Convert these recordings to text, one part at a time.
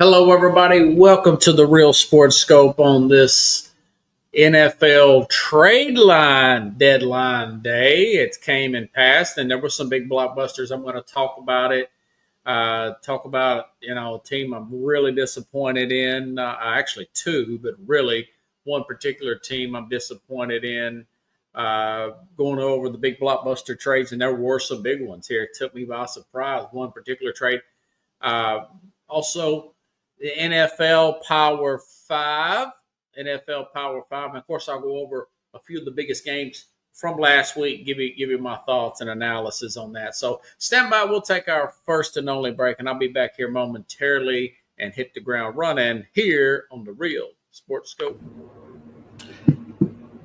Hello, everybody. Welcome to the Real Sports Scope on this NFL trade line deadline day. It came and passed, and there were some big blockbusters. I'm going to talk about it. Talk about a team I'm really disappointed in. Actually, two, but really one particular team I'm disappointed in. Going over the big blockbuster trades, and there were some big ones here. It took me by surprise. One particular trade. Uh, Also, the NFL Power Five, NFL Power Five, and of course, I'll go over a few of the biggest games from last week. Give you my thoughts and analysis on that. So stand by. We'll take our first and only break, and I'll be back here momentarily and hit the ground running here on the Real Sports Scope.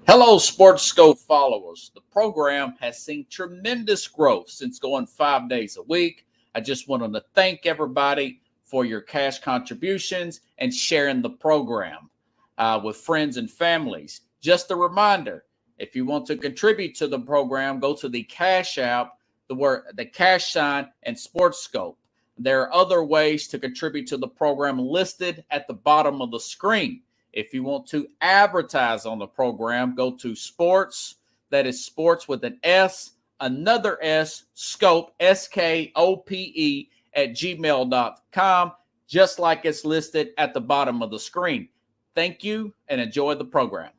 Hello, Sports Scope followers. The program has seen tremendous growth since going 5 days a week. I just wanted to thank everybody for your cash contributions and sharing the program with friends and families. Just a reminder, if you want to contribute to the program, go to the Cash App, the cash sign, and Sports Scope. There are other ways to contribute to the program listed at the bottom of the screen. If you want to advertise on the program, go to sports, that is sports with an S, another S, scope, SKOPE, at gmail.com, just like it's listed at the bottom of the screen. Thank you and enjoy the program.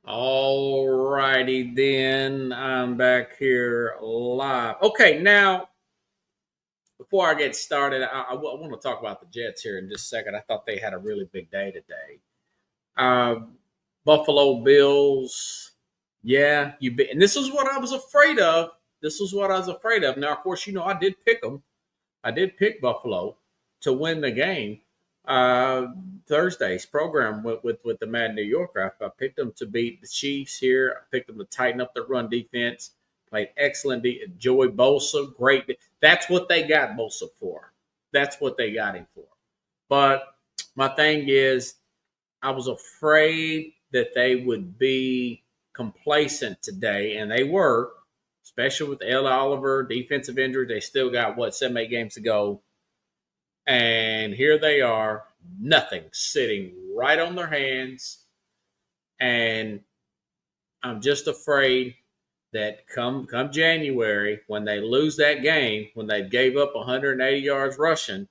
All righty then. I'm back here live. Okay, now, before I get started, I want to talk about the Jets here in just a second. I thought they had a really big day today. Buffalo Bills, yeah, and this is what I was afraid of. Now, of course, I did pick them. I did pick Buffalo to win the game. Thursday's program with the Mad New Yorker. I picked them to beat the Chiefs here. I picked them to tighten up their run defense. Played excellent. Joey Bosa, great. That's what they got Bosa for. That's what they got him for. But my thing is, I was afraid that they would be complacent today, and they were, especially with Ed Oliver, defensive injury. They still got, 7, 8 games to go. And here they are, nothing, sitting right on their hands. And I'm just afraid that come January, when they lose that game, when they gave up 180 yards rushing,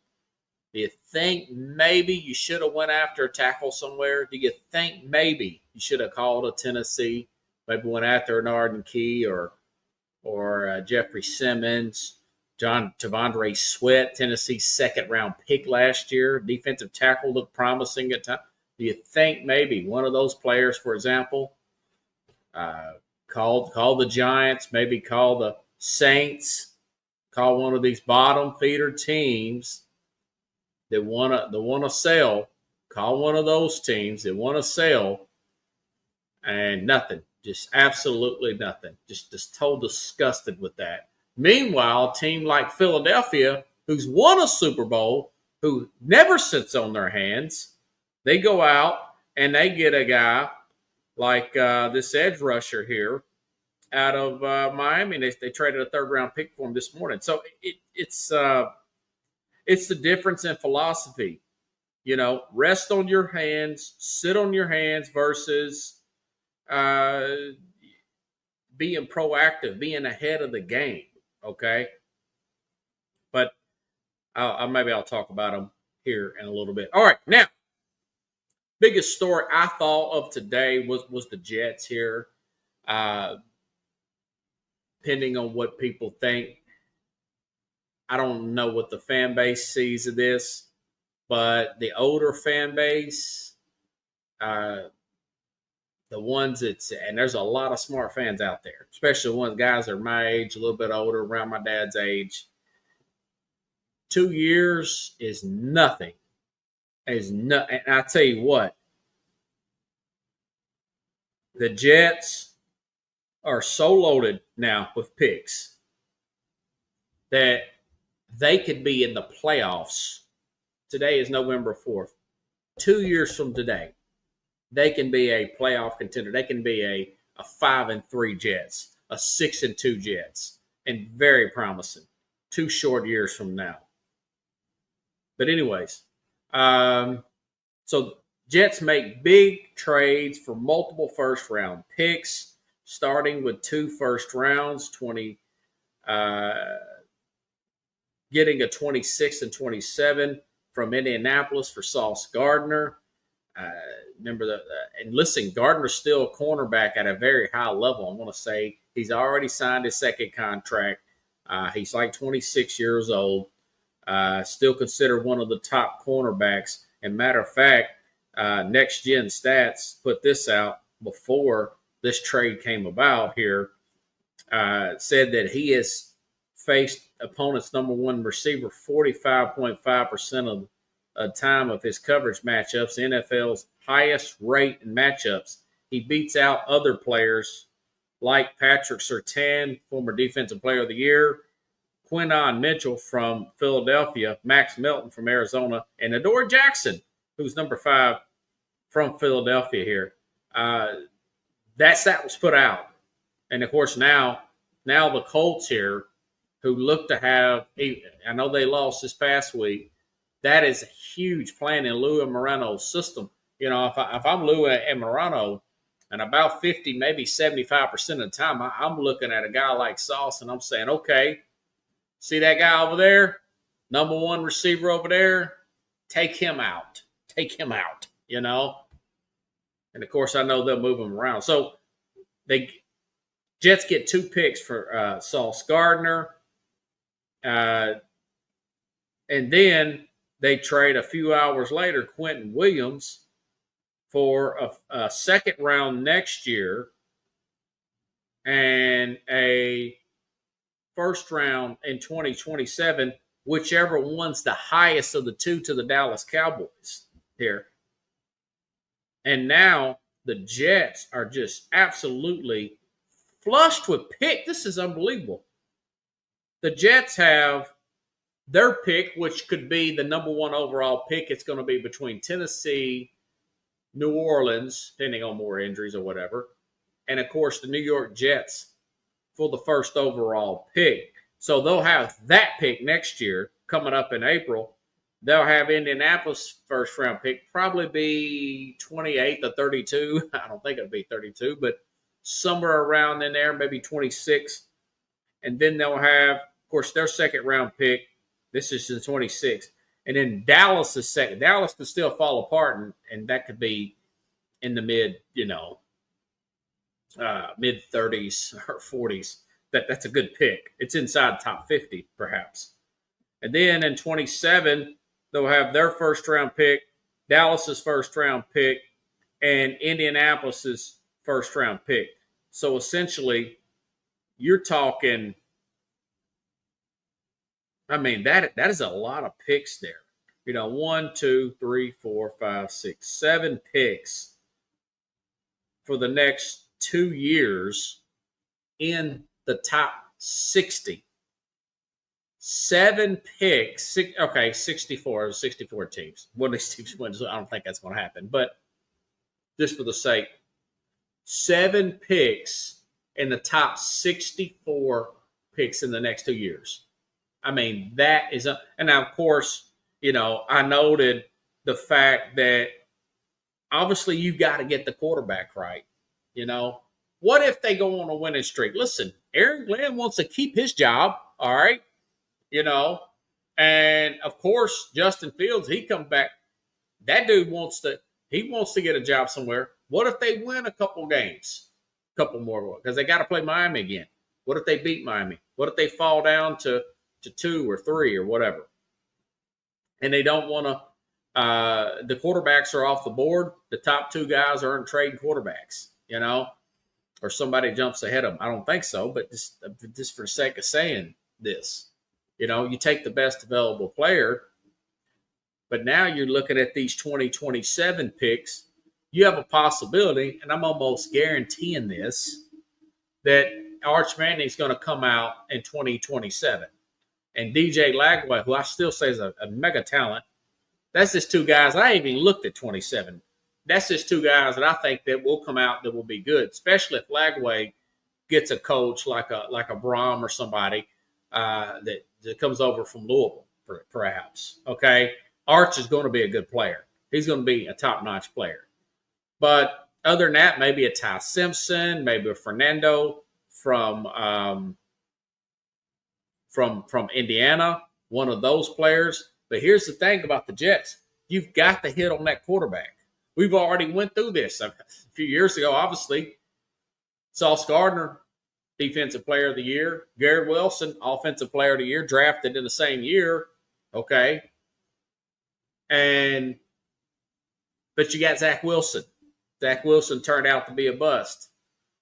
do you think maybe you should have went after a tackle somewhere? Do you think maybe you should have called a Tennessee, maybe went after an Arden Key or Jeffrey Simmons, Tavondre Sweat, Tennessee's second-round pick last year, defensive tackle, looked promising at times. Do you think maybe one of those players, for example, call the Giants, maybe call the Saints, call one of these bottom feeder teams that want to sell, call one of those teams that want to sell, and nothing, just absolutely nothing, just totally disgusted with that. Meanwhile, a team like Philadelphia, who's won a Super Bowl, who never sits on their hands, they go out and they get a guy like this edge rusher here out of Miami. They traded a third-round pick for him this morning. So it's the difference in philosophy. Rest on your hands, sit on your hands versus being proactive, being ahead of the game. Okay, but maybe I'll talk about them here in a little bit. All right, now, biggest story I thought of today was the Jets here. Depending on what people think, I don't know what the fan base sees of this, but the older fan base, the ones and there's a lot of smart fans out there, especially the ones guys that are my age, a little bit older, around my dad's age. 2 years is nothing. And I tell you what, the Jets are so loaded now with picks that they could be in the playoffs. Today is November 4th. 2 years from today, they can be a playoff contender. They can be a 5-3 Jets, a 6-2 Jets, and very promising. 2 short years from now. But anyways, so Jets make big trades for multiple first-round picks, starting with 2 first rounds, getting a 26 and 27 from Indianapolis for Sauce Gardner. Remember and listen, Gardner's still a cornerback at a very high level. I want to say he's already signed his second contract. He's like 26 years old. Still considered one of the top cornerbacks. And matter of fact, Next Gen Stats put this out before this trade came about here. Said that he has faced opponent's number one receiver 45.5% of the time of his coverage matchups, NFL's highest rate in matchups. He beats out other players like Patrick Surtain, former Defensive Player of the Year, Quinton Mitchell from Philadelphia, Max Melton from Arizona, and Adoree Jackson, who's number 5 from Philadelphia here. That stat was put out. And, of course, now the Colts here, who look to have – I know they lost this past week. That is a huge plan in Lou Morano's system. You know, if I'm Lou and Morano, and about 50, maybe 75% of the time, I'm looking at a guy like Sauce, and I'm saying, okay, see that guy over there? Number one receiver over there? Take him out. Take him out, you know? And, of course, I know they'll move him around. So, Jets get 2 picks for Sauce Gardner. And then they trade a few hours later Quentin Williams for a second round next year and a first round in 2027, whichever one's the highest of the 2 to the Dallas Cowboys here. And now the Jets are just absolutely flushed with pick. This is unbelievable. The Jets have their pick, which could be the number 1 overall pick. It's going to be between Tennessee, New Orleans, depending on more injuries or whatever, and, of course, the New York Jets for the first overall pick. So they'll have that pick next year coming up in April. They'll have Indianapolis' first-round pick, probably be 28 to 32. I don't think it'll be 32, but somewhere around in there, maybe 26. And then they'll have, of course, their second-round pick. This is in 26. And then Dallas is second. Dallas could still fall apart, and that could be in the mid-30s or 40s. That's a good pick. It's inside top 50, perhaps. And then in 27, they'll have their first-round pick, Dallas's first-round pick, and Indianapolis's first-round pick. So essentially, you're talking – I mean, that is a lot of picks there. 1, 2, 3, 4, 5, 6, 7 picks for the next 2 years in the top 60. 7 picks. 64 teams. One of these teams wins. I don't think that's going to happen. But just for the sake, 7 picks in the top 64 picks in the next 2 years. I mean, that is and now, of course, I noted the fact that obviously you got to get the quarterback right. What if they go on a winning streak? Listen, Aaron Glenn wants to keep his job, all right? And of course, Justin Fields, he comes back. That dude wants to get a job somewhere. What if they win a couple games, a couple more? Because they got to play Miami again. What if they beat Miami? What if they fall down to 2 or 3 or whatever? And they don't want to the quarterbacks are off the board. The top 2 guys aren't trading quarterbacks, or somebody jumps ahead of them. I don't think so, but just for the sake of saying this, you take the best available player, but now you're looking at these 2027 picks. You have a possibility, and I'm almost guaranteeing this, that Arch Manning's going to come out in 2027. And DJ Lagway, who I still say is a mega talent, that's just 2 guys. I ain't even looked at 27. That's just 2 guys that I think that will come out that will be good, especially if Lagway gets a coach like a Brom or somebody. that comes over from Louisville, perhaps. Okay, Arch is going to be a good player. He's going to be a top-notch player. But other than that, maybe a Ty Simpson, maybe a Fernando from Indiana, one of those players. But here's the thing about the Jets: you've got to hit on that quarterback. We've already went through this a few years ago. Obviously, Sauce Gardner, Defensive Player of the Year. Garrett Wilson, Offensive Player of the Year, drafted in the same year. Okay, but you got Zach Wilson. Zach Wilson turned out to be a bust.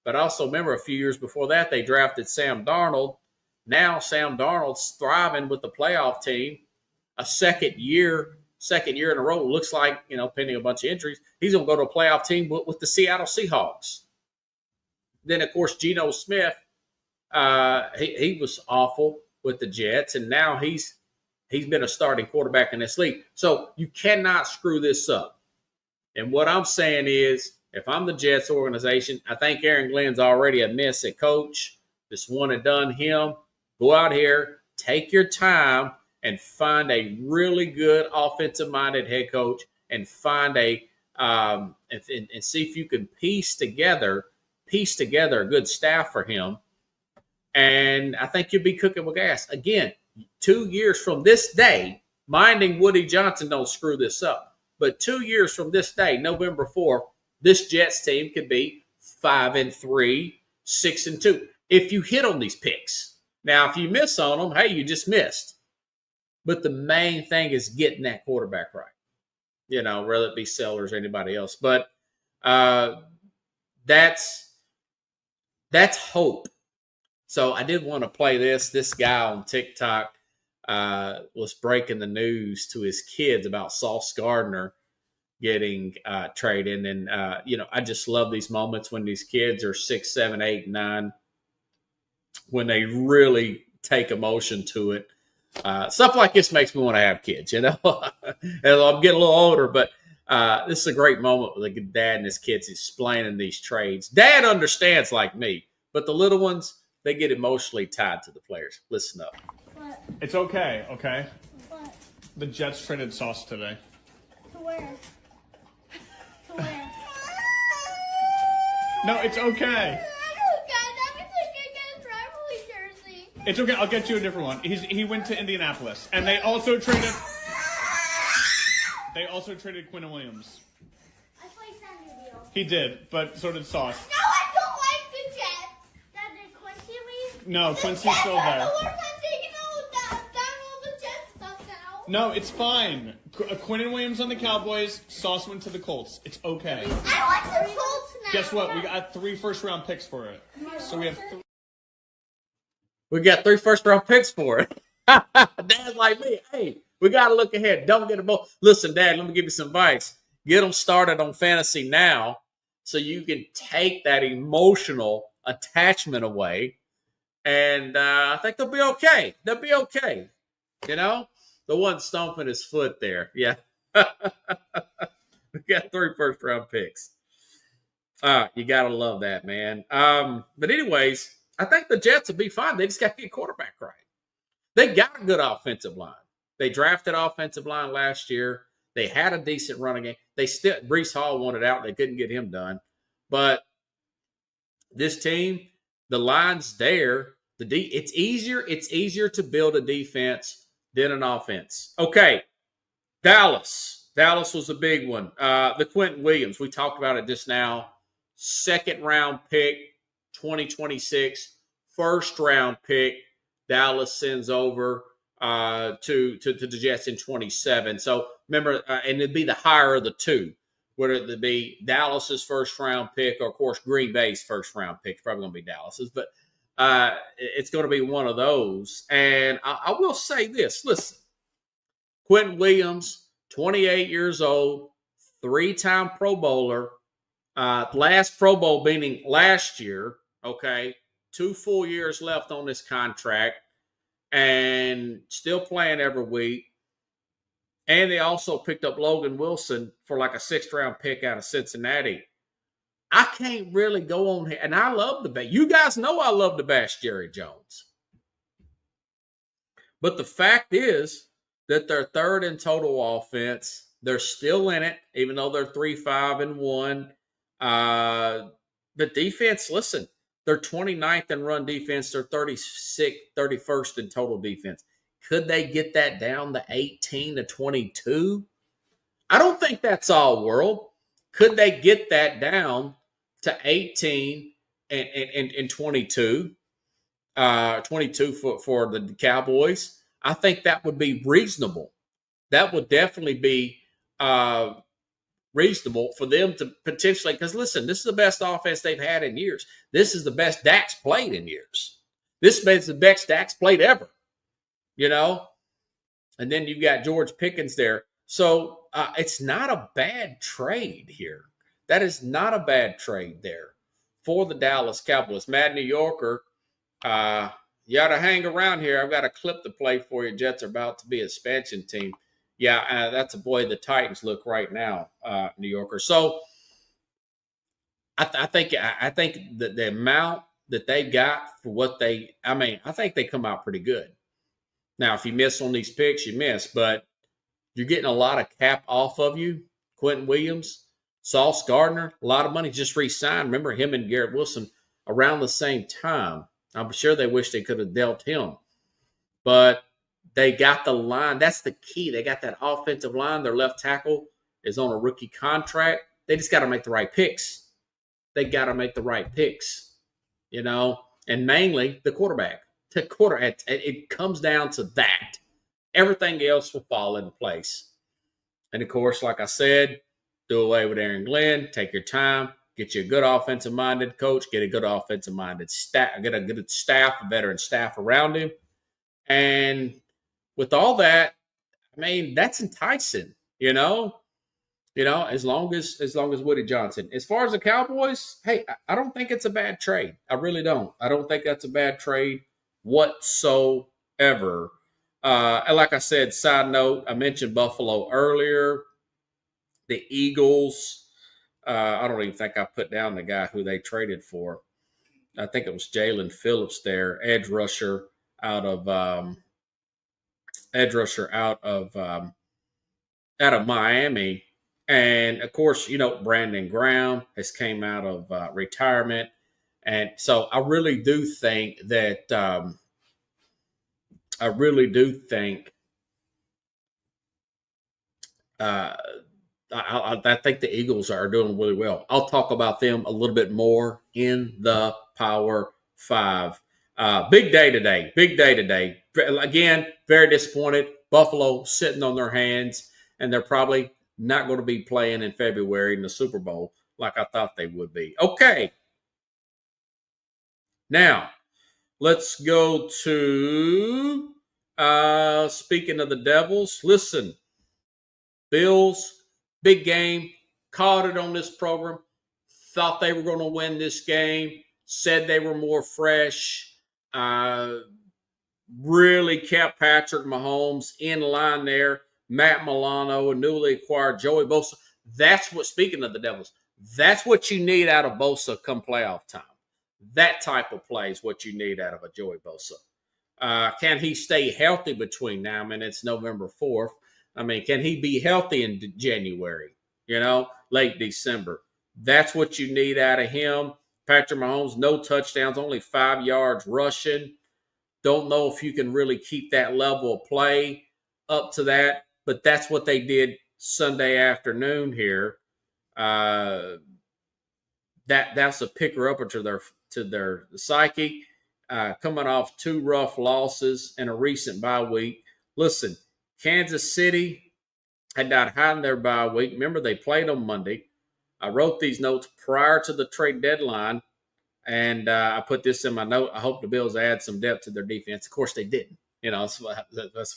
But also remember, a few years before that, they drafted Sam Darnold. Now Sam Darnold's thriving with the playoff team. A second year in a row. Looks like, pending a bunch of injuries, he's going to go to a playoff team with the Seattle Seahawks. Then, of course, Geno Smith, he was awful with the Jets, and now he's been a starting quarterback in this league. So you cannot screw this up. And what I'm saying is, if I'm the Jets organization, I think Aaron Glenn's already a miss at coach. This one and done him. Go out here, take your time, and find a really good offensive-minded head coach, and find and see if you can piece together a good staff for him. And I think you'll be cooking with gas. Again, 2 years from this day, minding Woody Johnson don't screw this up. But 2 years from this day, November 4th, this Jets team could be 5-3, 6-2 if you hit on these picks. Now, if you miss on them, hey, you just missed. But the main thing is getting that quarterback right. Whether it be Sellers or anybody else. But that's hope. So I did want to play this. This guy on TikTok was breaking the news to his kids about Sauce Gardner getting traded. And, I just love these moments when these kids are 6, 7, 8, 9, when they really take emotion to it. Stuff like this makes me want to have kids, And I'm getting a little older, but this is a great moment with a dad and his kids explaining these trades. Dad understands like me, but the little ones, they get emotionally tied to the players. Listen up. What? It's okay, okay? What? The Jets traded Sauce today. To where? To where? No, it's okay. It's okay. I'll get you a different one. He went to Indianapolis, and they also traded. They also traded Quinn Williams. I played Sandy Deal. He did, but so did Sauce. No, I don't like the Jets. Dad, did Quincy leave? No, Quincy's still there. No, it's fine. Quinn Williams on the Cowboys. Sauce went to the Colts. It's okay. I want the Colts now. Guess what? We got 3 first-round picks for it. So we have. We got 3 first-round picks for it. Dad's like me. Hey, we got to look ahead. Don't get them both. Listen, Dad, let me give you some advice. Get them started on fantasy now so you can take that emotional attachment away. And I think they'll be okay. They'll be okay. The one stomping his foot there. Yeah. We got 3 first-round picks. You got to love that, man. But anyways, I think the Jets will be fine. They just got to get quarterback right. They got a good offensive line. They drafted offensive line last year. They had a decent running game. Breece Hall wanted out. They couldn't get him done. But this team, the line's there. It's easier to build a defense than an offense. Okay, Dallas. Dallas was a big one. The Quentin Williams, we talked about it just now. 2nd-round pick, 2026. 1st-round pick, Dallas sends over to the Jets in 27. So remember, and it'd be the higher of the two. Whether it be Dallas's 1st-round pick or, of course, Green Bay's 1st-round pick. It's probably going to be Dallas's, but it's going to be one of those. And I will say this. Listen, Quentin Williams, 28 years old, 3-time Pro Bowler, last Pro Bowl meaning last year, okay, 2 full years left on this contract, and still playing every week. And they also picked up Logan Wilson for like a 6th-round pick out of Cincinnati. I can't really go on here. And I love the bash. You guys know I love the bash Jerry Jones. But the fact is that they're third in total offense. They're still in it, even though they're 3-5-1. The defense, listen, they're 29th in run defense. They're 31st in total defense. Could they get that down to 18-22? I don't think that's all world. Could they get that down to 18 and 22? 22 for the Cowboys. I think that would be reasonable. That would definitely be reasonable for them to potentially, because listen, this is the best offense they've had in years. This is the best Dak's played in years. This is the best Dak's played ever, you know? And then you've got George Pickens there. So it's not a bad trade here. That is not a bad trade there for the Dallas Cowboys. Mad New Yorker, you ought to hang around here. I've got a clip to play for you. Jets are about to be an expansion team. Yeah, that's a boy the Titans look right now, New Yorker. So I think that the amount that they got for what I think they come out pretty good. Now, if you miss on these picks, you miss, but you're getting a lot of cap off of you. Quentin Williams, Sauce Gardner, a lot of money just re-signed. Remember him and Garrett Wilson around the same time. I'm sure they wish they could have dealt him. But they got the line. That's the key. They got that offensive line. Their left tackle is on a rookie contract. They just got to make the right picks. They got to make the right picks, you know, and mainly the quarterback. It comes down to that. Everything else will fall into place. And, of course, like I said, do away with Aaron Glenn. Take your time. Get you a good offensive-minded coach. Get a good offensive-minded staff. Get a good staff, a veteran staff around him. And with all that, I mean, that's enticing, you know, as long as Woody Johnson. As far as the Cowboys, hey, I don't think it's a bad trade. I really don't. I don't think that's a bad trade whatsoever. And like I said, side note, I mentioned Buffalo earlier. The Eagles, I don't even think I put down the guy who they traded for. I think it was Jalen Phillips there, edge rusher out of Miami. And of course, you know, Brandon Graham has came out of retirement. And so I really do think that I think the Eagles are doing really well. I'll talk about them a little bit more in the Power 5. Big day today. Again, very disappointed. Buffalo sitting on their hands, and they're probably not going to be playing in February in the Super Bowl like I thought they would be. Okay. Now, let's go to speaking of the Devils. Listen, Bills, big game, called it on this program, thought they were going to win this game, said they were more fresh, really kept Patrick Mahomes in line there, Matt Milano, a newly acquired Joey Bosa. That's what, speaking of the Devils, that's what you need out of Bosa come playoff time. That type of play is what you need out of a Joey Bosa. Can he stay healthy between now and it's November 4th? I mean, can he be healthy in January, late December? That's what you need out of him. Patrick Mahomes, no touchdowns, only 5 yards rushing. Don't know if you can really keep that level of play up to that, but that's what they did Sunday afternoon here. That's a picker-upper to their psyche, coming off 2 rough losses and a recent bye week. Listen, Kansas City had not had their bye week. Remember, they played on Monday. I wrote these notes prior to the trade deadline, and I put this in my note. I hope the Bills add some depth to their defense. Of course, they didn't. That's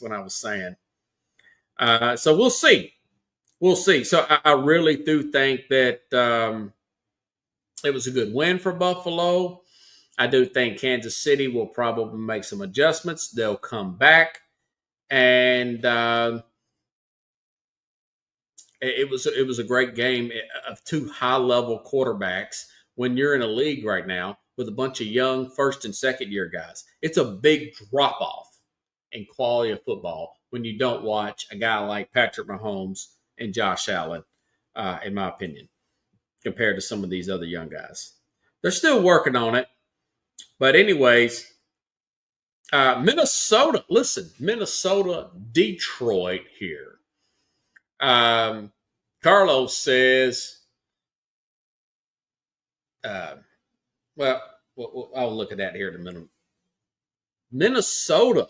what I was saying. So we'll see. We'll see. So I really do think that it was a good win for Buffalo. I do think Kansas City will probably make some adjustments. They'll come back. And it was a great game of 2 high-level quarterbacks when you're in a league right now with a bunch of young first and second year guys. It's a big drop-off and quality of football when you don't watch a guy like Patrick Mahomes and Josh Allen, in my opinion, compared to some of these other young guys. They're still working on it. But anyways, Minnesota, Detroit here. Carlos says, well, I'll look at that here in a minute. Minnesota,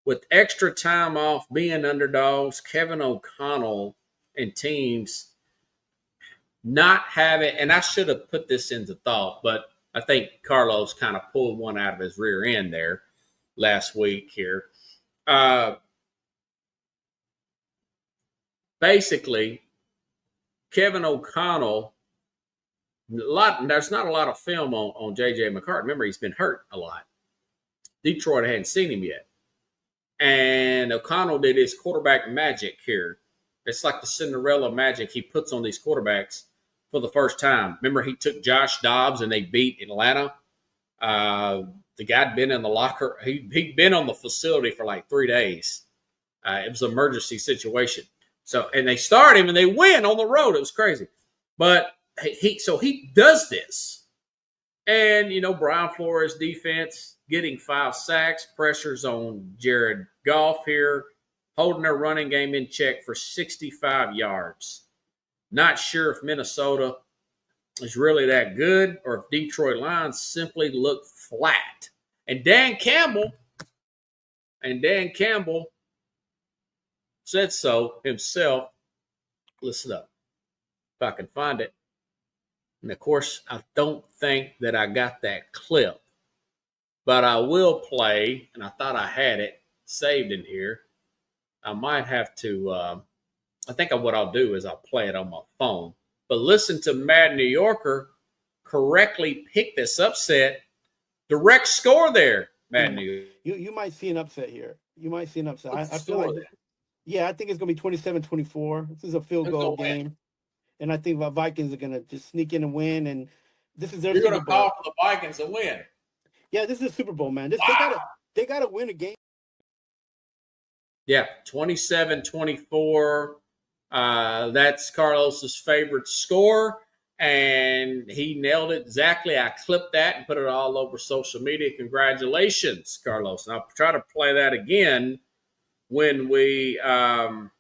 with extra time off being underdogs, Kevin O'Connell and teams not having, and I should have put this into thought, but I think Carlos kind of pulled one out of his rear end there last week here. Basically, Kevin O'Connell, there's not a lot of film on J.J. McCarthy. Remember, he's been hurt a lot. Detroit hadn't seen him yet. And O'Connell did his quarterback magic here. It's like the Cinderella magic he puts on these quarterbacks for the first time. Remember, he took Josh Dobbs and they beat Atlanta. The guy'd been in the locker. He'd been on the facility for like 3 days. It was an emergency situation. So, and they start him and they win on the road. It was crazy. But he does this. And, Brian Flores' defense getting 5 sacks, pressures on Jared Goff here, holding their running game in check for 65 yards. Not sure if Minnesota is really that good or if Detroit Lions simply look flat. And Dan Campbell said so himself. Listen up, if I can find it. And, of course, I don't think that I got that clip. But I will play, and I thought I had it saved in here. I might have to, I think what I'll do is I'll play it on my phone. But listen to Mad New Yorker correctly pick this upset. Direct score there, Mad New Yorker. You might see an upset here. You might see an upset. I feel like, I think it's going to be 27-24. This is a field goal game. And I think the Vikings are going to just sneak in and win. And this is their You're going to call for the Vikings to win. Yeah, this is a Super Bowl, man. They gotta win a game. Yeah, 27-24. That's Carlos's favorite score, and he nailed it exactly. I clipped that and put it all over social media. Congratulations, Carlos. And I'll try to play that again when we come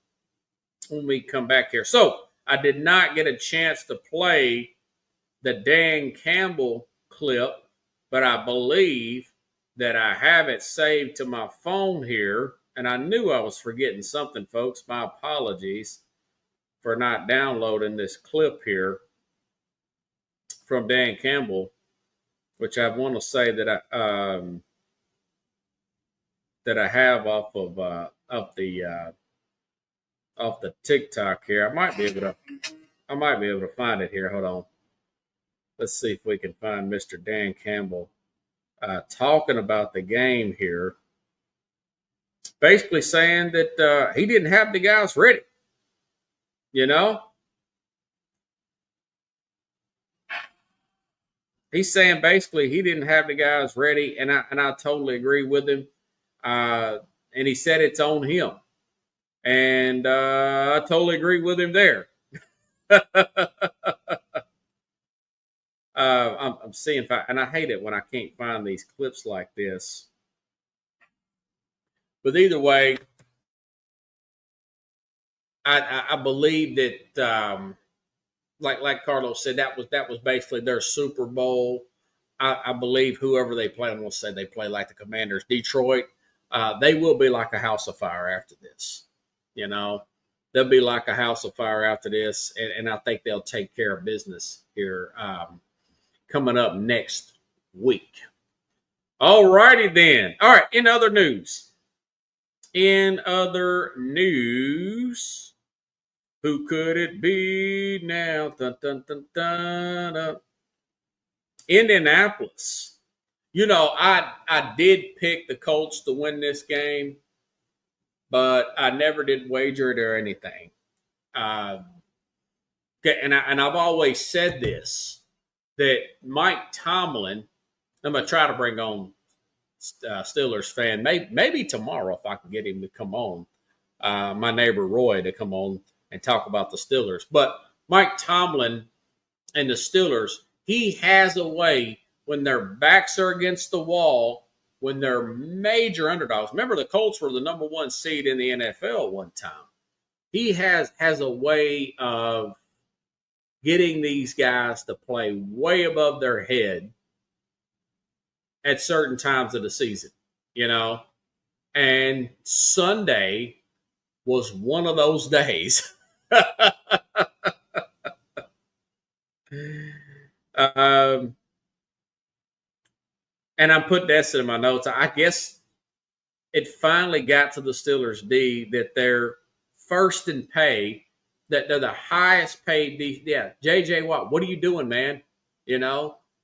back here. So I did not get a chance to play the Dan Campbell clip, but I believe that I have it saved to my phone here. And I knew I was forgetting something, folks. My apologies for not downloading this clip here from Dan Campbell, which I want to say that I have off the TikTok here. I might be able to find it here. Hold on. Let's see if we can find Mr. Dan Campbell talking about the game here. Basically saying that he didn't have the guys ready. He's saying basically he didn't have the guys ready, and I totally agree with him. And he said it's on him. And I totally agree with him there. I'm seeing, and I hate it when I can't find these clips like this. But either way, I believe that, like Carlos said, that was basically their Super Bowl. I believe whoever they play, and we'll say they play like the Commanders, Detroit, they will be like a house of fire after this. They'll be like a house of fire after this, and I think they'll take care of business here coming up next week. All righty then. All right, in other news, who could it be now? Dun, dun, dun, dun, dun. Indianapolis. I did pick the Colts to win this game, but I never did wager it or anything. Okay, and I've always said this, that Mike Tomlin, I'm going to try to bring on Steelers fan. Maybe tomorrow if I can get him to come on. My neighbor Roy to come on and talk about the Steelers. But Mike Tomlin and the Steelers, he has a way when their backs are against the wall, when they're major underdogs. Remember, the Colts were the number 1 seed in the NFL one time. He has a way of getting these guys to play way above their head at certain times of the season, And Sunday was one of those days. And I'm putting this in my notes. I guess it finally got to the Steelers D that they're first in pay, that they're the highest paid D. Yeah, J.J. Watt, what are you doing, man?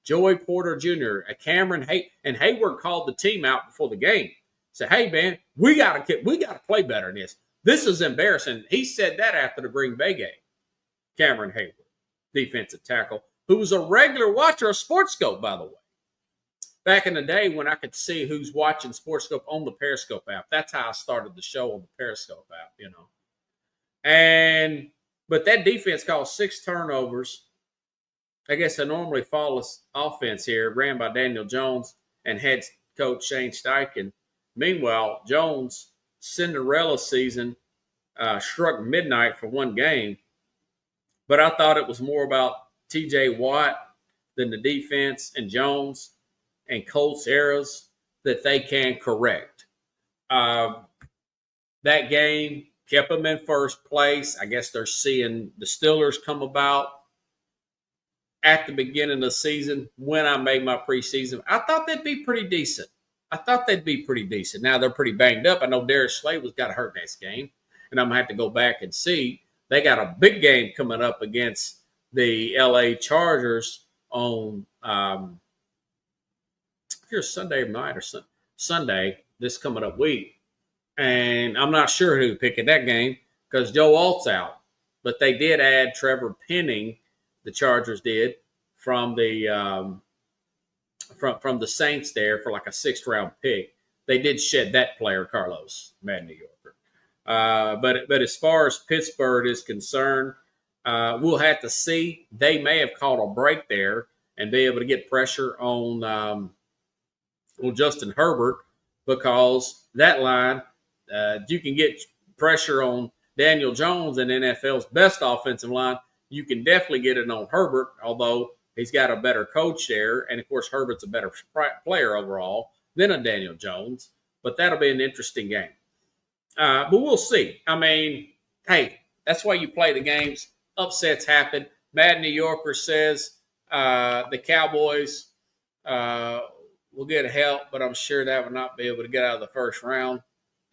Joey Porter Jr., Cameron and Hayward called the team out before the game. Said, hey, man, we got to play better than this. This is embarrassing. He said that after the Green Bay game. Cameron Hayward, defensive tackle, who was a regular watcher of SportsScope, by the way. Back in the day when I could see who's watching SportsScope on the Periscope app. That's how I started the show on the Periscope app, But that defense caused 6 turnovers. I guess a normally flawless offense here, ran by Daniel Jones and head coach Shane Steichen. Meanwhile, Jones' Cinderella season struck midnight for one game. But I thought it was more about T.J. Watt than the defense and Jones and Colts errors that they can correct. That game kept them in first place. I guess they're seeing the Steelers come about at the beginning of the season when I made my preseason. I thought they'd be pretty decent. Now they're pretty banged up. I know Darius Slay was got hurt next game, and I'm going to have to go back and see. They got a big game coming up against the L.A. Chargers on here's Sunday night or Sunday this coming up week. And I'm not sure who to pick in that game because Joe Alt's out. But they did add Trevor Penning, the Chargers did, from the from the Saints there for like a 6th round pick. They did shed that player, Carlos, Mad New Yorker. But as far as Pittsburgh is concerned, we'll have to see. They may have caught a break there and be able to get pressure on Justin Herbert because that line, you can get pressure on Daniel Jones and NFL's best offensive line. You can definitely get it on Herbert, although he's got a better coach there. And, of course, Herbert's a better player overall than a Daniel Jones. But that'll be an interesting game. But we'll see. I mean, hey, that's why you play the games. Upsets happen. Mad New Yorker says the Cowboys will get help, but I'm sure that would not be able to get out of the first round.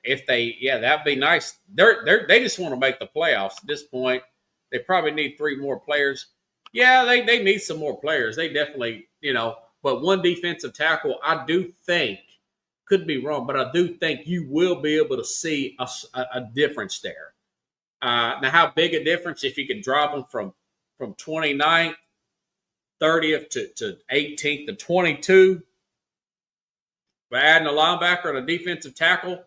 If that'd be nice. They just want to make the playoffs at this point. They probably need 3 more players. Yeah, they need some more players. They definitely, but one defensive tackle, I do think, could be wrong, but I do think you will be able to see a difference there. Now, how big a difference if you can drop them from 29th, 30th to 18th to 22 by adding a linebacker and a defensive tackle,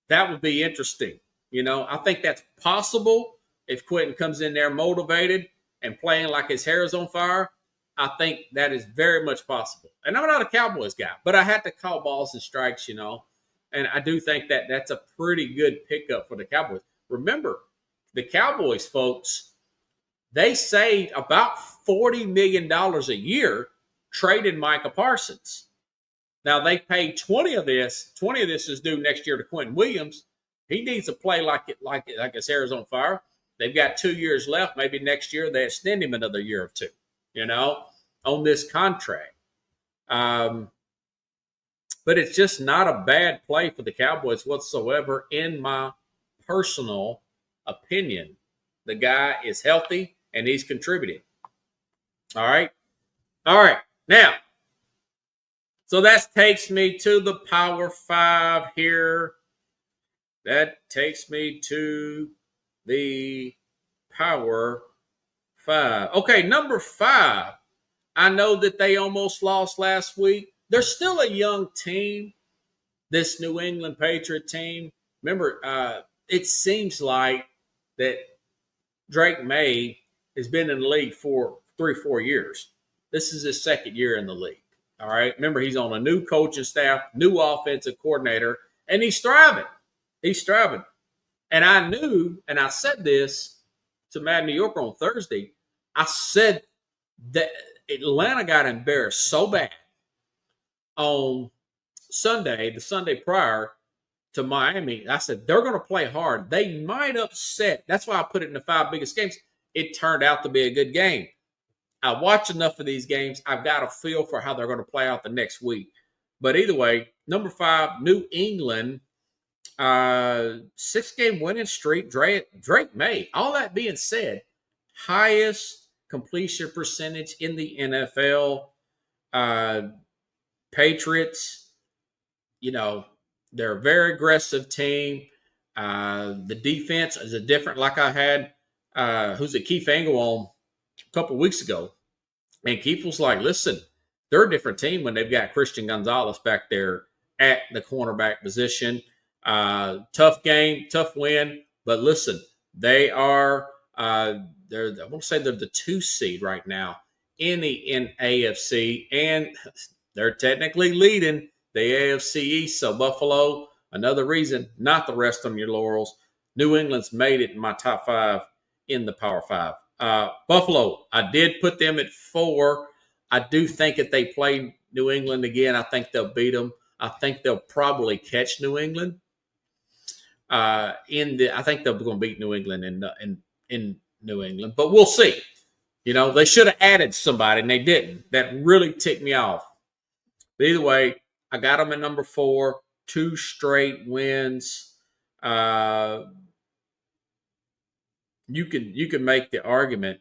that would be interesting. I think that's possible if Quentin comes in there motivated and playing like his hair is on fire. I think that is very much possible. And I'm not a Cowboys guy, but I had to call balls and strikes, and I do think that that's a pretty good pickup for the Cowboys. Remember, the Cowboys, folks, they saved about $40 million a year trading Micah Parsons. Now, they paid 20 of this. 20 of this is due next year to Quentin Williams. He needs to play like his hair is on fire. They've got 2 years left. Maybe next year they extend him another year or 2. On this contract. But it's just not a bad play for the Cowboys whatsoever, in my personal opinion. The guy is healthy, and he's contributing. All right? Now, so that takes me to the Power 5 here. That takes me to the Power 5. Okay, number 5. I know that they almost lost last week, they're still a young team, this New England Patriot team. Remember, it seems like that Drake May has been in the league for 3-4 years. This is his second year in the league. All right. Remember, he's on a new coaching staff, new offensive coordinator, and he's thriving. He's thriving. And I knew, and I said this to Mad New Yorker on Thursday, I said that Atlanta got embarrassed so bad on Sunday, the Sunday prior to Miami. I said, they're going to play hard. They might upset. That's why I put it in the 5 biggest games. It turned out to be a good game. I watch enough of these games. I've got a feel for how they're going to play out the next week. But either way, number 5, New England, 6-game winning streak, Drake May. All that being said, highest completion percentage in the NFL. Patriots, they're a very aggressive team. The defense is a different, like I had, Keith Angle on a couple of weeks ago. And Keith was like, listen, they're a different team when they've got Christian Gonzalez back there at the cornerback position. Tough game, tough win. But listen, they are, I want to say they're the 2 seed right now in the AFC. And they're technically leading the AFC East. So Buffalo, another reason not to rest on your laurels. New England's made it in my top 5 in the Power 5. Buffalo, I did put them at 4. I do think if they play New England again, I think they'll beat them. I think they'll probably catch New England. I think they're going to beat New England in New England, but we'll see. They should have added somebody, and they didn't. That really ticked me off. But either way, I got them at number 4, 2 straight wins. You can make the argument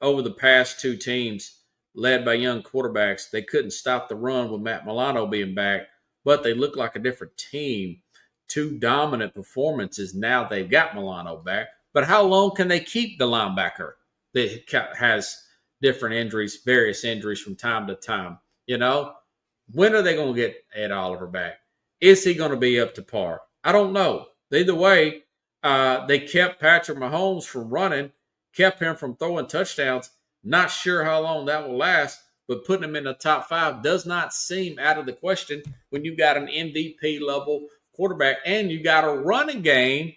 over the past 2 teams led by young quarterbacks, they couldn't stop the run with Matt Milano being back, but they look like a different team. 2 dominant performances. Now they've got Milano back. But how long can they keep the linebacker that has different injuries, various injuries from time to time? When are they going to get Ed Oliver back? Is he going to be up to par? I don't know. Either way, they kept Patrick Mahomes from running, kept him from throwing touchdowns. Not sure how long that will last, but putting him in the top 5 does not seem out of the question when you got an MVP level quarterback and you got a running game.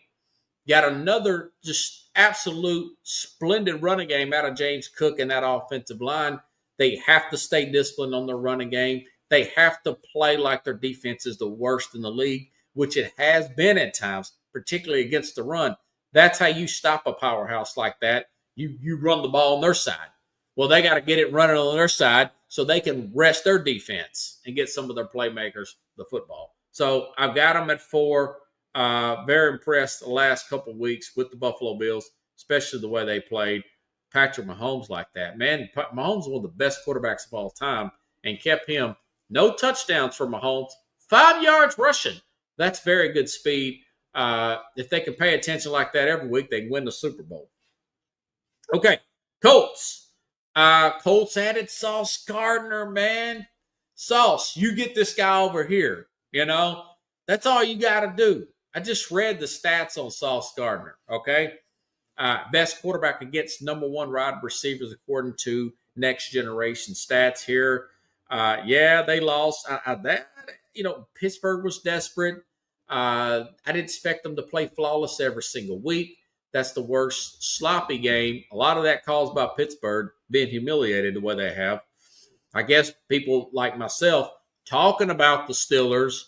You got another just absolute splendid running game out of James Cook and that offensive line. They have to stay disciplined on their running game. They have to play like their defense is the worst in the league, which it has been at times, particularly against the run. That's how you stop a powerhouse like that. You run the ball on their side. Well, they got to get it running on their side so they can rest their defense and get some of their playmakers the football. So I've got them at 4. Very impressed the last couple of weeks with the Buffalo Bills, especially the way they played. Patrick Mahomes like that. Man, Mahomes is one of the best quarterbacks of all time and kept him. No touchdowns for Mahomes. 5 yards rushing. That's very good speed. If they can pay attention like that every week, they can win the Super Bowl. Okay, Colts. Colts added Sauce Gardner, man. Sauce, you get this guy over here. That's all you got to do. I just read the stats on Sauce Gardner, okay? Best quarterback against number 1 wide receivers according to Next Generation Stats here. They lost. Pittsburgh was desperate. I didn't expect them to play flawless every single week. That's the worst sloppy game. A lot of that caused by Pittsburgh being humiliated the way they have. I guess people like myself talking about the Steelers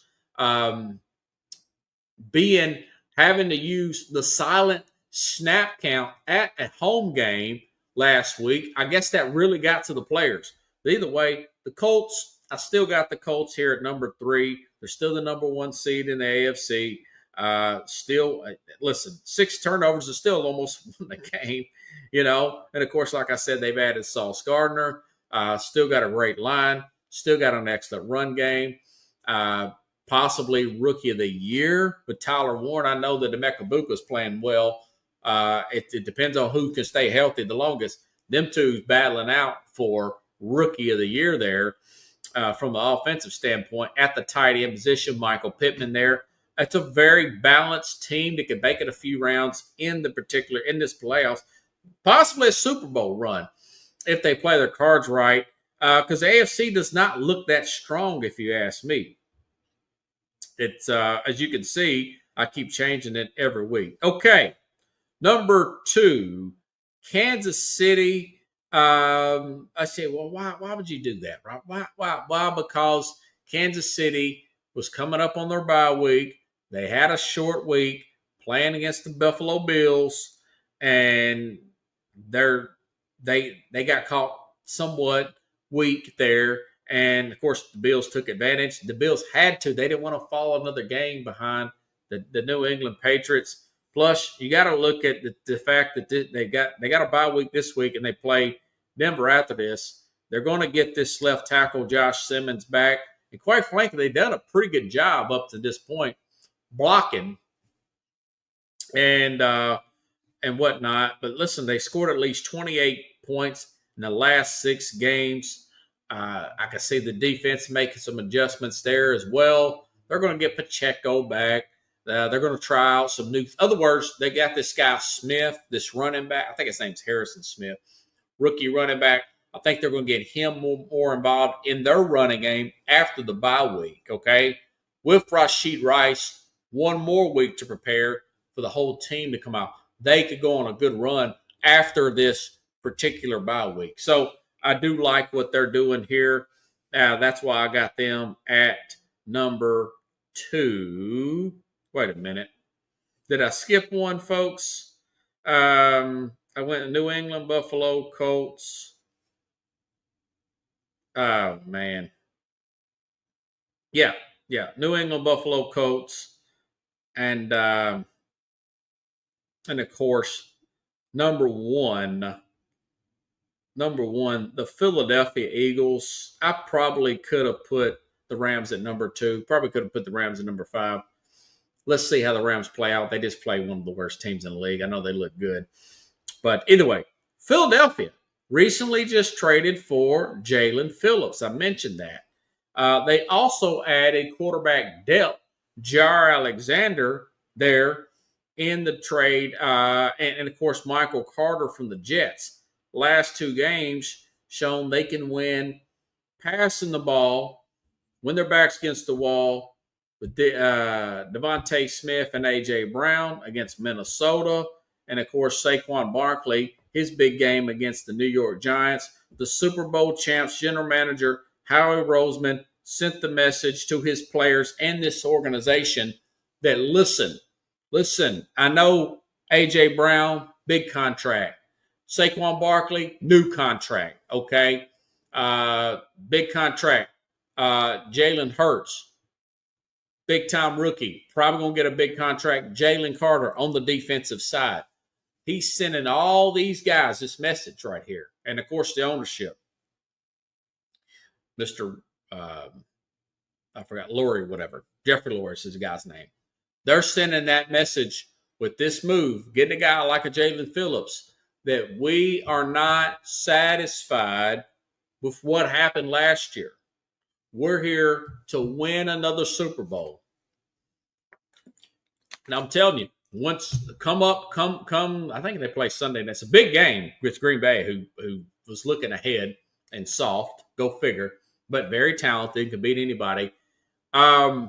having to use the silent snap count at a home game last week. I guess that really got to the players. But either way, the Colts, I still got the Colts here at number 3. They're still the number 1 seed in the AFC. Listen, 6 turnovers is still almost won the game, And of course, like I said, they've added Sauce Gardner. Still got a great line. Still got an excellent run game. Possibly rookie of the year. But Tyler Warren, I know that Emeka Buka's playing well. It depends on who can stay healthy the longest. Them two's battling out for rookie of the year there. from the offensive standpoint at the tight end position. Michael Pittman there. It's a very balanced team that could make it a few rounds in this playoffs, possibly a Super Bowl run if they play their cards right. Because the AFC does not look that strong, if you ask me. It's as you can see, I keep changing it every week. Okay, number 2, Kansas City. I say, well, why would you do that, right? Why? Because Kansas City was coming up on their bye week. They had a short week playing against the Buffalo Bills, and they got caught somewhat weak there. And of course, the Bills took advantage. The Bills had to. They didn't want to fall another game behind the New England Patriots. Plus, you got to look at the fact that they got a bye week this week, and they play Denver after this. They're going to get this left tackle Josh Simmons back, and quite frankly, they've done a pretty good job up to this point blocking and whatnot. But listen, they scored at least 28 points in the last 6 games. I can see the defense making some adjustments there as well. They're going to get Pacheco back. They're going to try out some new. In other words, they got this guy Smith, this running back. I think his name's Harrison Smith, rookie running back. I think they're going to get him more involved in their running game after the bye week. Okay, with Rashid Rice, one more week to prepare for the whole team to come out. They could go on a good run after this particular bye week. So I do like what they're doing here. That's why I got them at number 2. Wait a minute. Did I skip one, folks? I went to New England, Buffalo, Colts. Oh, man. Yeah. New England, Buffalo, Colts. And of course, number one, the Philadelphia Eagles. I probably could have put the Rams at number 2. Probably could have put the Rams at number 5. Let's see how the Rams play out. They just play one of the worst teams in the league. I know they look good. But anyway, Philadelphia recently just traded for Jalen Phillips. I mentioned that. They also added quarterback depth, Jair Alexander, there in the trade. And, of course, Michael Carter from the Jets. Last 2 games shown they can win passing the ball when their back's against the wall with Devontae Smith and A.J. Brown against Minnesota. And, of course, Saquon Barkley, his big game against the New York Giants. The Super Bowl champs general manager, Howie Roseman, sent the message to his players and this organization that, listen, I know A.J. Brown, big contract. Saquon Barkley, new contract, okay? Big contract. Jalen Hurts, big-time rookie, probably going to get a big contract. Jalen Carter on the defensive side. He's sending all these guys this message right here. And, of course, the ownership. Mr. I forgot, Lurie, whatever. Jeffrey Lurie is the guy's name. They're sending that message with this move, getting a guy like a Jalen Phillips, that we are not satisfied with what happened last year. We're here to win another Super Bowl. And I'm telling you, once come, I think they play Sunday. That's a big game with Green Bay, who was looking ahead and soft, go figure, but very talented, can beat anybody. They're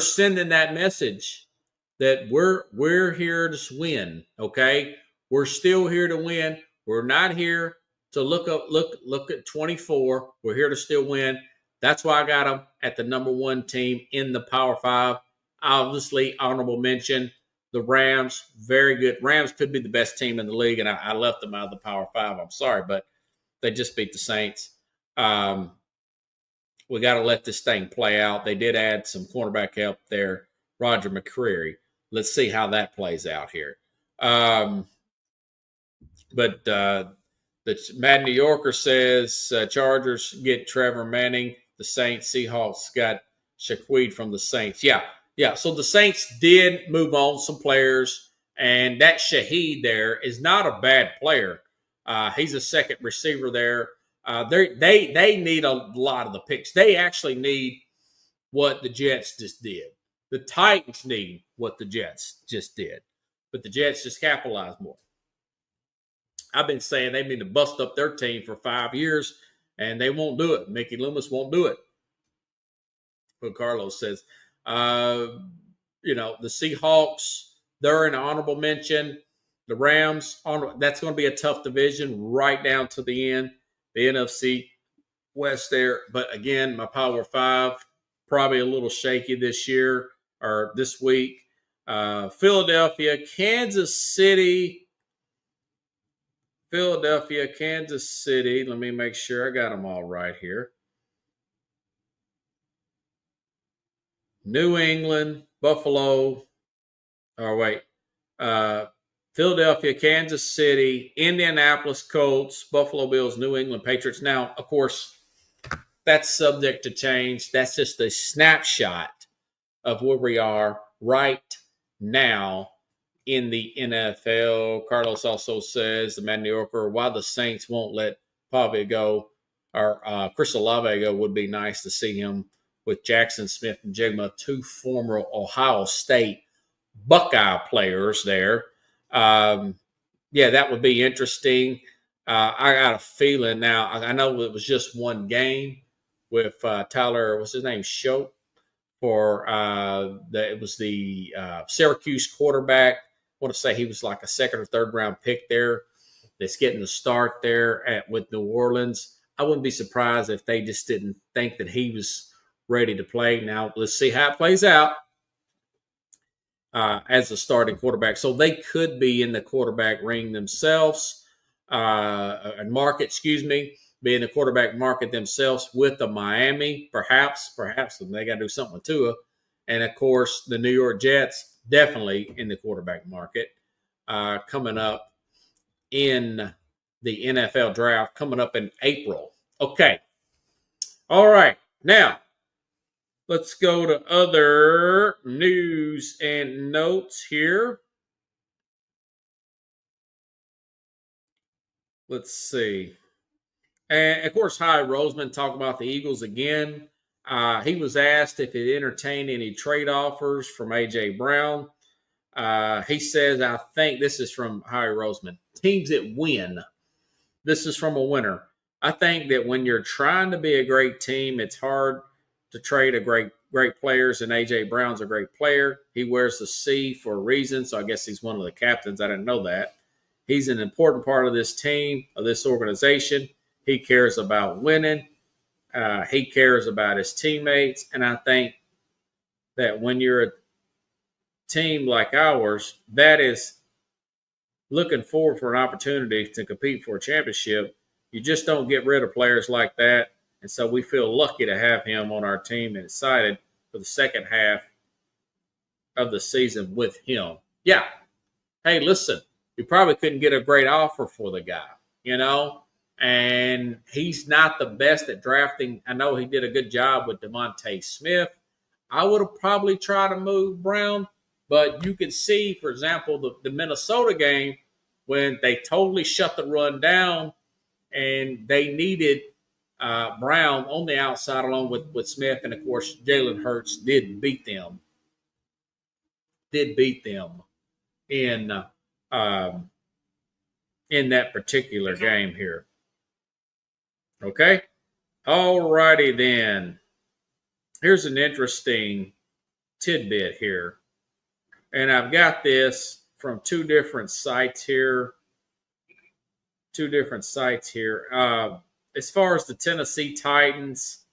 sending that message that we're here to win, okay? We're still here to win. We're not here to look at 24. We're here to still win. That's why I got them at the number 1 team in the Power 5. Obviously, honorable mention, the Rams, very good. Rams could be the best team in the league, and I left them out of the Power 5. I'm sorry, but they just beat the Saints. We got to let this thing play out. They did add some cornerback help there, Roger McCreary. Let's see how that plays out here. But the Mad New Yorker says Chargers get Trevor Manning. The Saints, Seahawks got Shaquille from the Saints. Yeah. So the Saints did move on some players, and that Shaheed there is not a bad player. He's a second receiver there. They need a lot of the picks. They actually need what the Jets just did. The Titans need what the Jets just did, but the Jets just capitalize more. I've been saying they need to bust up their team for 5 years, and they won't do it. Mickey Loomis won't do it. But Carlos says, the Seahawks, they're an honorable mention. The Rams, that's going to be a tough division right down to the end. The NFC West there. But again, my Power 5, probably a little shaky this year or this week. Philadelphia, Kansas City. Kansas City. Let me make sure I got them all right here. New England, Buffalo. Philadelphia, Kansas City, Indianapolis Colts, Buffalo Bills, New England Patriots. Now, of course, that's subject to change. That's just a snapshot of where we are right now in the NFL. Carlos also says, the man New Yorker, why the Saints won't let Pavia go, or Chris Olave go, would be nice to see him with Jackson Smith and Jigma, 2 former Ohio State Buckeye players there. That would be interesting. I got a feeling now. I know it was just one game with Tyler, what's his name, Shope, for it was the Syracuse quarterback. I want to say he was like a 2nd or 3rd round pick there. That's getting the start there with New Orleans. I wouldn't be surprised if they just didn't think that he was ready to play. Now let's see how it plays out. As a starting quarterback. So they could be in the quarterback ring themselves, be in the quarterback market themselves with the Miami, perhaps, and they got to do something with Tua. And, of course, the New York Jets, definitely in the quarterback market, coming up in the NFL draft, coming up in April. Okay. All right. Now, let's go to other news and notes here. Let's see. And, of course, Howie Roseman talked about the Eagles again. He was asked if he'd entertained any trade offers from A.J. Brown. He says, I think this is from Howie Roseman, teams that win. This is from a winner. I think that when you're trying to be a great team, it's hard to trade a great players, and A.J. Brown's a great player. He wears the C for a reason, so I guess he's one of the captains. I didn't know that. He's an important part of this team, of this organization. He cares about winning. He cares about his teammates, and I think that when you're a team like ours that is looking forward for an opportunity to compete for a championship, you just don't get rid of players like that. And so we feel lucky to have him on our team and excited for the second half of the season with him. Yeah. Hey, listen, you probably couldn't get a great offer for the guy, and he's not the best at drafting. I know he did a good job with DeVonta Smith. I would have probably tried to move Brown, but you can see, for example, the Minnesota game when they totally shut the run down and they needed Brown on the outside along with Smith. And, of course, Jalen Hurts did beat them in that particular game here. Okay? All righty then. Here's an interesting tidbit here. And I've got this from two different sites here. As far as the Tennessee Titans,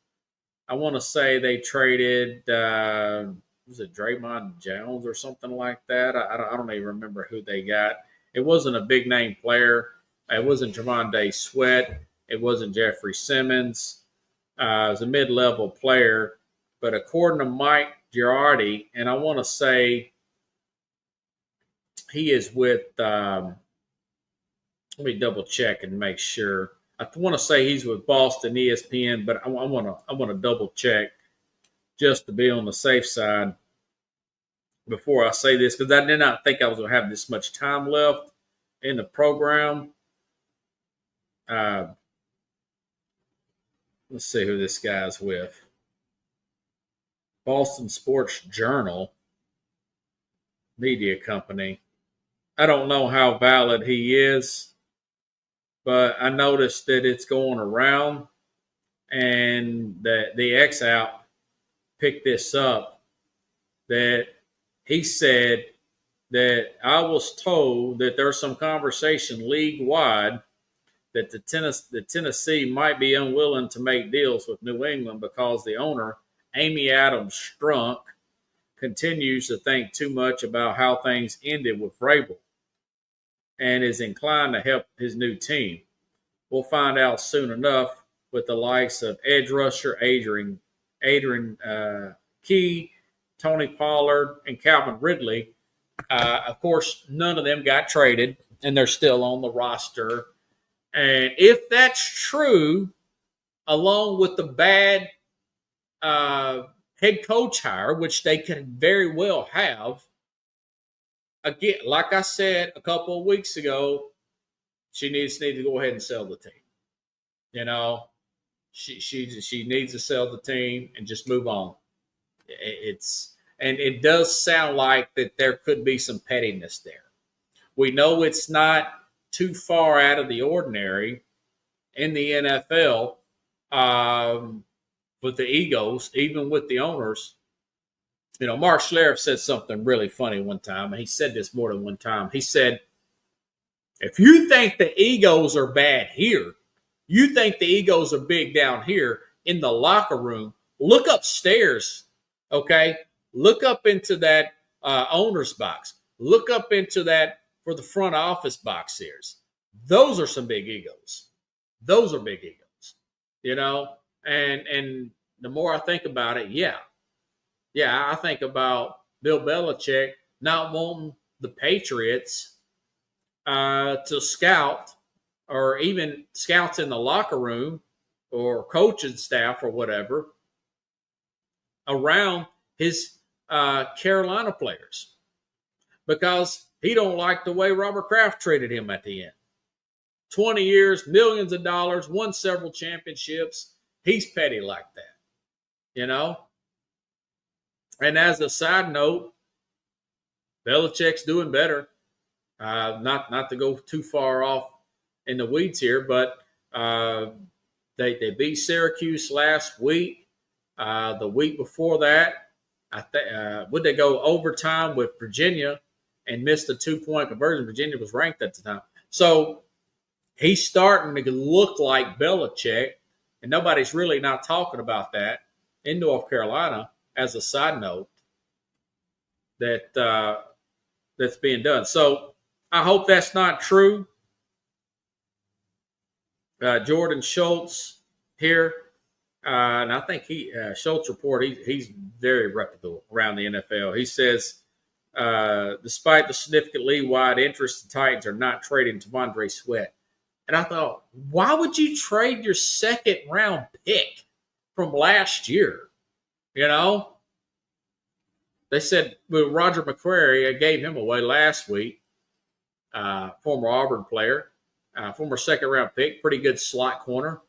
I want to say they traded, was it Draymond Jones or something like that? I don't even remember who they got. It wasn't a big name player. It wasn't Javonte Sweat. It wasn't Jeffrey Simmons. It was a mid-level player. But according to Mike Giardi, and I want to say he is with, let me double check and make sure. I want to say he's with Boston ESPN, but I want to double check just to be on the safe side before I say this, because I did not think I was going to have this much time left in the program. Let's see who this guy's with. Boston Sports Journal media company. I don't know how valid he is, but I noticed that it's going around, and that the X out picked this up, that he said that I was told that there's some conversation league wide that the Tennessee might be unwilling to make deals with New England because the owner, Amy Adams Strunk, continues to think too much about how things ended with Vrabel and is inclined to help his new team. We'll find out soon enough with the likes of edge rusher Adrian Key, Tony Pollard, and Calvin Ridley. Of course, none of them got traded, and they're still on the roster. And if that's true, along with the bad head coach hire, which they can very well have, again, like I said a couple of weeks ago, she needs to go ahead and sell the team. You know, she needs to sell the team and just move on. And it does sound like that there could be some pettiness there. We know it's not too far out of the ordinary in the NFL with the egos, even with the owners. You know, Mark Schlereth said something really funny one time, and he said this more than one time. He said, if you think the egos are bad here, you think the egos are big down here in the locker room, look upstairs, okay? Look up into that owner's box. Look up into that for the front office box here. Those are some big egos. Those are big egos, you know? And the more I think about it, yeah, I think about Bill Belichick not wanting the Patriots to scout, or even scouts in the locker room or coaching staff or whatever, around his Carolina players, because he don't like the way Robert Kraft treated him at the end. 20 years, millions of dollars, won several championships. He's petty like that, you know? And as a side note, Belichick's doing better. Not to go too far off in the weeds here, but they beat Syracuse last week. The week before that, would they go overtime with Virginia and missed a 2-point conversion? Virginia was ranked at the time. So he's starting to look like Belichick, and nobody's really not talking about that in North Carolina, as a side note, that's being done. So I hope that's not true. Jordan Schultz here, and I think Schultz report, he's very reputable around the NFL. He says, despite the significant league-wide interest, the Titans are not trading T'Vondre Sweat. And I thought, why would you trade your second-round pick from last year? You know? They said, well, Roger McCreary gave him away last week, former Auburn player, former second-round pick, pretty good slot corner.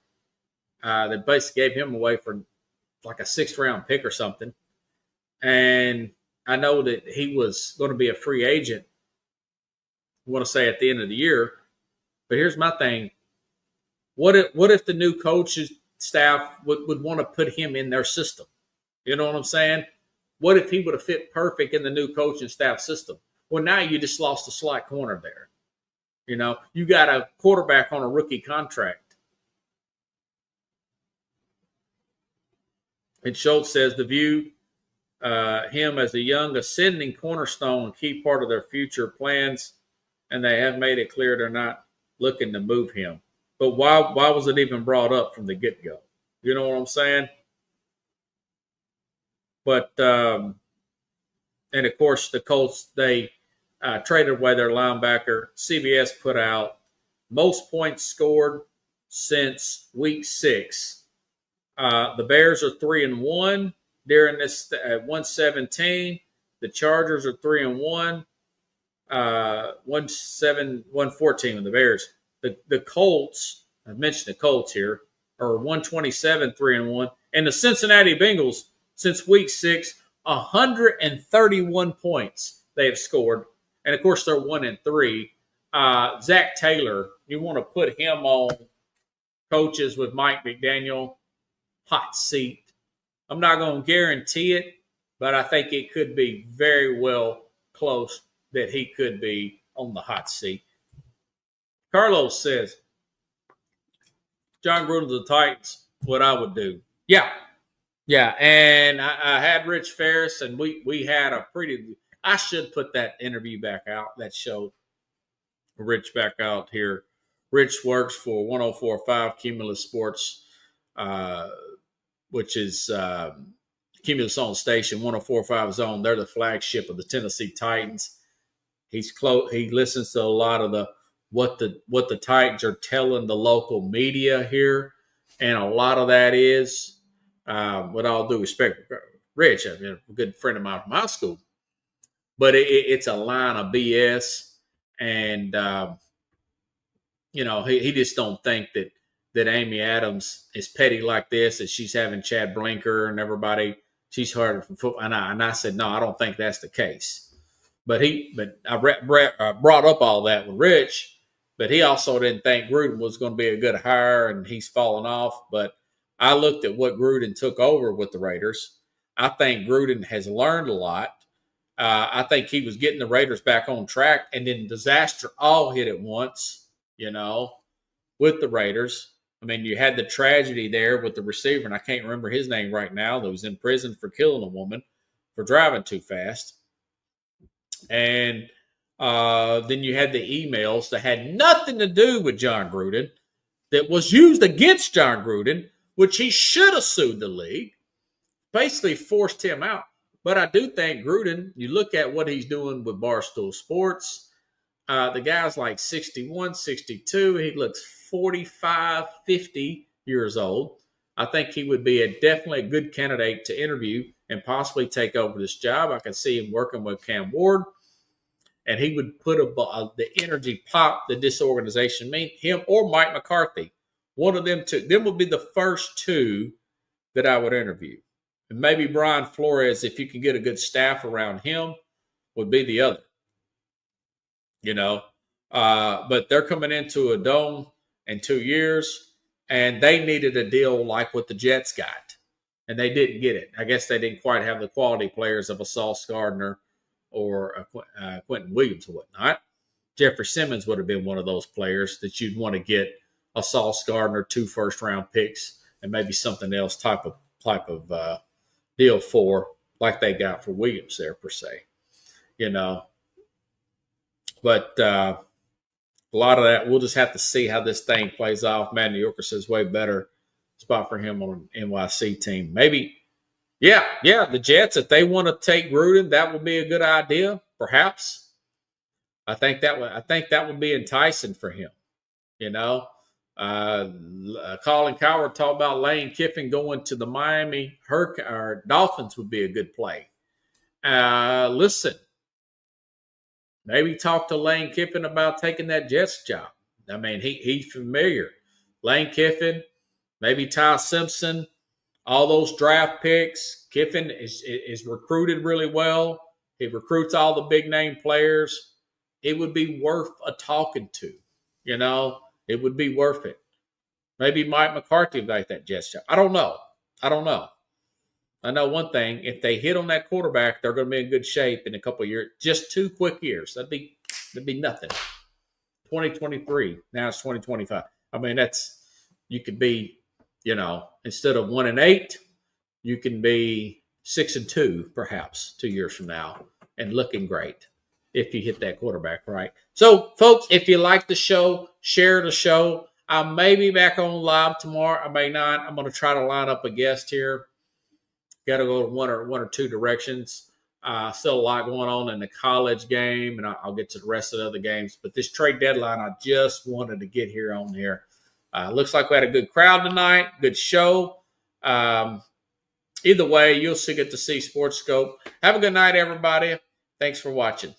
They basically gave him away for like a 6th-round pick or something. And I know that he was going to be a free agent, I want to say at the end of the year. But here's my thing. What if the new coaching staff would want to put him in their system? You know what I'm saying? What if he would have fit perfect in the new coaching staff system? Well, now you just lost a slot corner there. You know, you got a quarterback on a rookie contract. And Schultz says the view him as a young ascending cornerstone, key part of their future plans, and they have made it clear they're not looking to move him. But why was it even brought up from the get-go? You know what I'm saying? But, and of course, the Colts, they traded away their linebacker. CBS put out most points scored since week 6. The Bears are 3-1 during this 117. The Chargers are 3-1. 114 with the Bears. The Colts, I mentioned the Colts here, or 127, 3-1. And the Cincinnati Bengals, since week 6, 131 points they have scored. And of course, they're 1-3. Zach Taylor, you want to put him on coaches with Mike McDaniel, hot seat. I'm not going to guarantee it, but I think it could be very well close that he could be on the hot seat. Carlos says, John Gruden to the Titans, what I would do. Yeah. And I had Rich Ferris, and we had a pretty – I should put that interview back out, that show, Rich back out here. Rich works for 104.5 Cumulus Sports, which is Cumulus Zone Station, 104.5 Zone. They're the flagship of the Tennessee Titans. He listens to a lot of what the Titans are telling the local media here, and a lot of that is, with all due respect, Rich, I mean, a good friend of mine from high school, but it's a line of BS, and he just don't think that Amy Adams is petty like this, that she's having Chad Blinker and everybody, she's heard from football, and I said no, I don't think that's the case, but I brought up all that with Rich. But he also didn't think Gruden was going to be a good hire, and he's fallen off. But I looked at what Gruden took over with the Raiders. I think Gruden has learned a lot. I think he was getting the Raiders back on track, and then disaster all hit at once, with the Raiders. I mean, you had the tragedy there with the receiver, and I can't remember his name right now, that was in prison for killing a woman for driving too fast. And then you had the emails that had nothing to do with John Gruden, that was used against John Gruden, which he should have sued the league, basically forced him out. But I do think Gruden, you look at what he's doing with Barstool Sports, the guy's like 61, 62. He looks 45, 50 years old. I think he would be definitely a good candidate to interview and possibly take over this job. I can see him working with Cam Ward. And he would put the energy pop that this organization means, him or Mike McCarthy. One of them two. Them would be the first two that I would interview. And maybe Brian Flores, if you can get a good staff around him, would be the other. But they're coming into a dome in 2 years, and they needed a deal like what the Jets got. And they didn't get it. I guess they didn't quite have the quality players of a Sauce Gardner or Quentin Williams or whatnot. Jeffrey Simmons would have been one of those players that you'd want to get a Sauce Gardner, 2 first-round picks, and maybe something else type of deal for, like they got for Williams there, per se. But a lot of that, we'll just have to see how this thing plays off. Matt New Yorker says way better spot for him on an NYC team. Maybe. Yeah, the Jets, if they want to take Gruden, that would be a good idea, perhaps. I think that would be enticing for him. Colin Cowherd talked about Lane Kiffin going to the Miami Dolphins would be a good play. Listen, maybe talk to Lane Kiffin about taking that Jets job. I mean, he's familiar. Lane Kiffin, maybe Ty Simpson. All those draft picks, Kiffin is recruited really well. He recruits all the big name players. It would be worth a talking to, It would be worth it. Maybe Mike McCarthy would like that Jets job. I don't know. I know one thing: if they hit on that quarterback, they're going to be in good shape in a couple of years. Just 2 quick years. That'd be nothing. 2023. Now it's 2025. I mean, you could be. Instead of 1-8, you can be 6-2, perhaps 2 years from now, and looking great if you hit that quarterback right. So, folks, if you like the show, share the show. I may be back on live tomorrow. I may not. I'm going to try to line up a guest here. Got to go one or two directions. Still a lot going on in the college game, and I'll get to the rest of the other games. But this trade deadline, I just wanted to get here on here. Looks like we had a good crowd tonight, good show. Either way, you'll still get to see Sports Scope. Have a good night, everybody. Thanks for watching.